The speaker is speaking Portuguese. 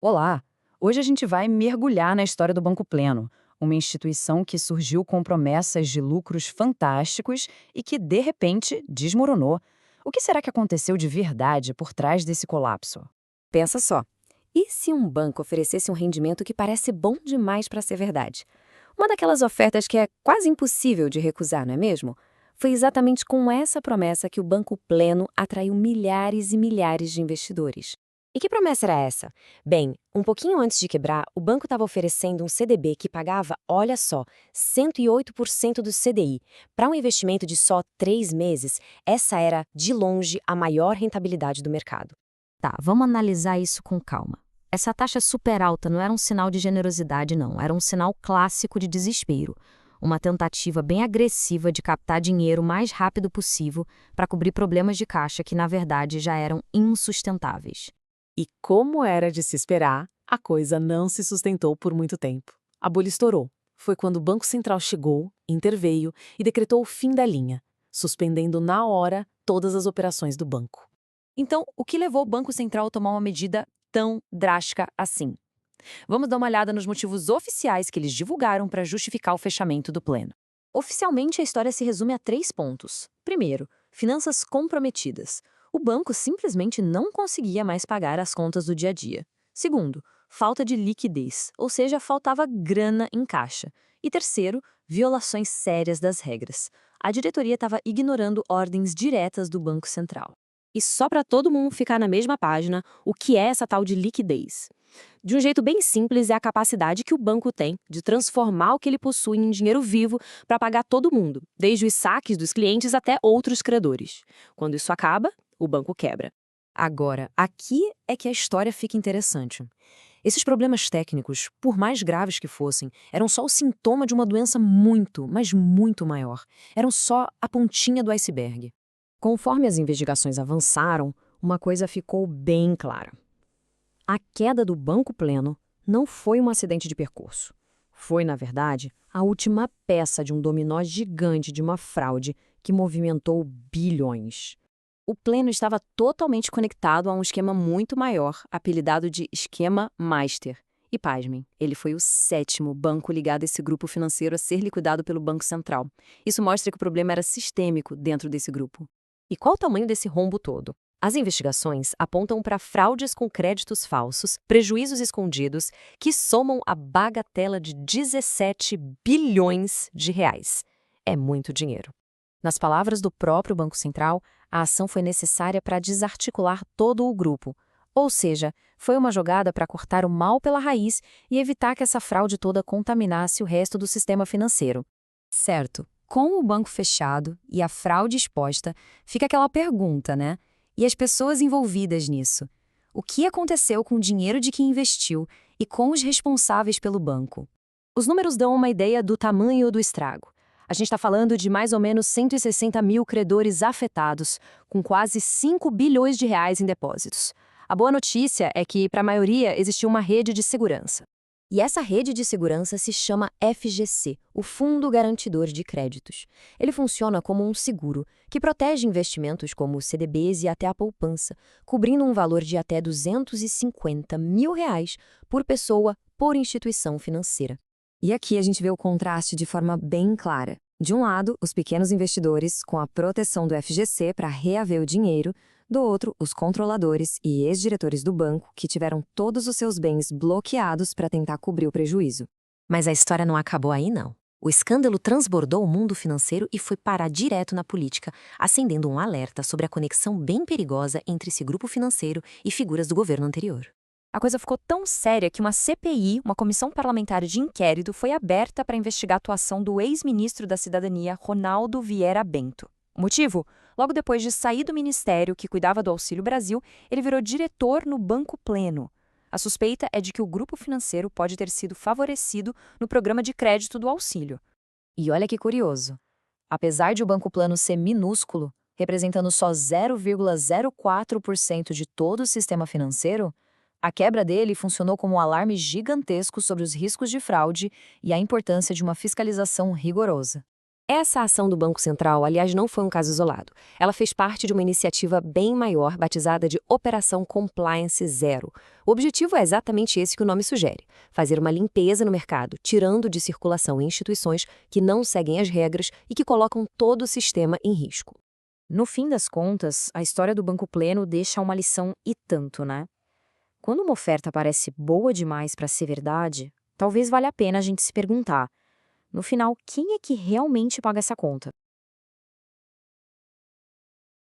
Olá! Hoje a gente vai mergulhar na história do Banco Pleno, uma instituição que surgiu com promessas de lucros fantásticos e que, de repente, desmoronou. O que será que aconteceu de verdade por trás desse colapso? Pensa só. E se um banco oferecesse um rendimento que parece bom demais para ser verdade? Uma daquelas ofertas que é quase impossível de recusar, não é mesmo? Foi exatamente com essa promessa que o Banco Pleno atraiu milhares e milhares de investidores. E que promessa era essa? Bem, um pouquinho antes de quebrar, o banco estava oferecendo um CDB que pagava, olha só, 108% do CDI. Para um investimento de só 3 meses, essa era, de longe, a maior rentabilidade do mercado. Tá, vamos analisar isso com calma. Essa taxa super alta não era um sinal de generosidade, não. Era um sinal clássico de desespero. Uma tentativa bem agressiva de captar dinheiro o mais rápido possível para cobrir problemas de caixa que, na verdade, já eram insustentáveis. E como era de se esperar, a coisa não se sustentou por muito tempo. A bolha estourou. Foi quando o Banco Central chegou, interveio e decretou o fim da linha, suspendendo na hora todas as operações do banco. Então, o que levou o Banco Central a tomar uma medida tão drástica assim? Vamos dar uma olhada nos motivos oficiais que eles divulgaram para justificar o fechamento do pleno. Oficialmente, a história se resume a 3 pontos. Primeiro, finanças comprometidas. O banco simplesmente não conseguia mais pagar as contas do dia a dia. Segundo, falta de liquidez, ou seja, faltava grana em caixa. E terceiro, violações sérias das regras. A diretoria estava ignorando ordens diretas do Banco Central. E só para todo mundo ficar na mesma página, o que é essa tal de liquidez? De um jeito bem simples, é a capacidade que o banco tem de transformar o que ele possui em dinheiro vivo para pagar todo mundo, desde os saques dos clientes até outros credores. Quando isso acaba, o banco quebra. Agora, aqui é que a história fica interessante. Esses problemas técnicos, por mais graves que fossem, eram só o sintoma de uma doença muito, mas muito maior. Eram só a pontinha do iceberg. Conforme as investigações avançaram, uma coisa ficou bem clara. A queda do Banco Pleno não foi um acidente de percurso. Foi, na verdade, a última peça de um dominó gigante de uma fraude que movimentou bilhões. O Pleno estava totalmente conectado a um esquema muito maior, apelidado de Esquema Master. E pasmem, ele foi o 7º banco ligado a esse grupo financeiro a ser liquidado pelo Banco Central. Isso mostra que o problema era sistêmico dentro desse grupo. E qual o tamanho desse rombo todo? As investigações apontam para fraudes com créditos falsos, prejuízos escondidos, que somam a bagatela de 17 bilhões de reais. É muito dinheiro. Nas palavras do próprio Banco Central, a ação foi necessária para desarticular todo o grupo. Ou seja, foi uma jogada para cortar o mal pela raiz e evitar que essa fraude toda contaminasse o resto do sistema financeiro. Certo, com o banco fechado e a fraude exposta, fica aquela pergunta, né? E as pessoas envolvidas nisso? O que aconteceu com o dinheiro de quem investiu e com os responsáveis pelo banco? Os números dão uma ideia do tamanho do estrago. A gente está falando de mais ou menos 160 mil credores afetados, com quase 5 bilhões de reais em depósitos. A boa notícia é que, para a maioria, existiu uma rede de segurança. E essa rede de segurança se chama FGC, o Fundo Garantidor de Créditos. Ele funciona como um seguro, que protege investimentos como CDBs e até a poupança, cobrindo um valor de até 250 mil reais por pessoa, por instituição financeira. E aqui a gente vê o contraste de forma bem clara. De um lado, os pequenos investidores, com a proteção do FGC para reaver o dinheiro. Do outro, os controladores e ex-diretores do banco, que tiveram todos os seus bens bloqueados para tentar cobrir o prejuízo. Mas a história não acabou aí, não. O escândalo transbordou o mundo financeiro e foi parar direto na política, acendendo um alerta sobre a conexão bem perigosa entre esse grupo financeiro e figuras do governo anterior. A coisa ficou tão séria que uma CPI, uma comissão parlamentar de inquérito, foi aberta para investigar a atuação do ex-ministro da Cidadania, Ronaldo Vieira Bento. O motivo? Logo depois de sair do ministério que cuidava do Auxílio Brasil, ele virou diretor no Banco Pleno. A suspeita é de que o grupo financeiro pode ter sido favorecido no programa de crédito do auxílio. E olha que curioso. Apesar de o Banco Plano ser minúsculo, representando só 0,04% de todo o sistema financeiro, a quebra dele funcionou como um alarme gigantesco sobre os riscos de fraude e a importância de uma fiscalização rigorosa. Essa ação do Banco Central, aliás, não foi um caso isolado. Ela fez parte de uma iniciativa bem maior, batizada de Operação Compliance Zero. O objetivo é exatamente esse que o nome sugere: fazer uma limpeza no mercado, tirando de circulação instituições que não seguem as regras e que colocam todo o sistema em risco. No fim das contas, a história do Banco Pleno deixa uma lição e tanto, né? Quando uma oferta parece boa demais para ser verdade, talvez valha a pena a gente se perguntar: no final, quem é que realmente paga essa conta?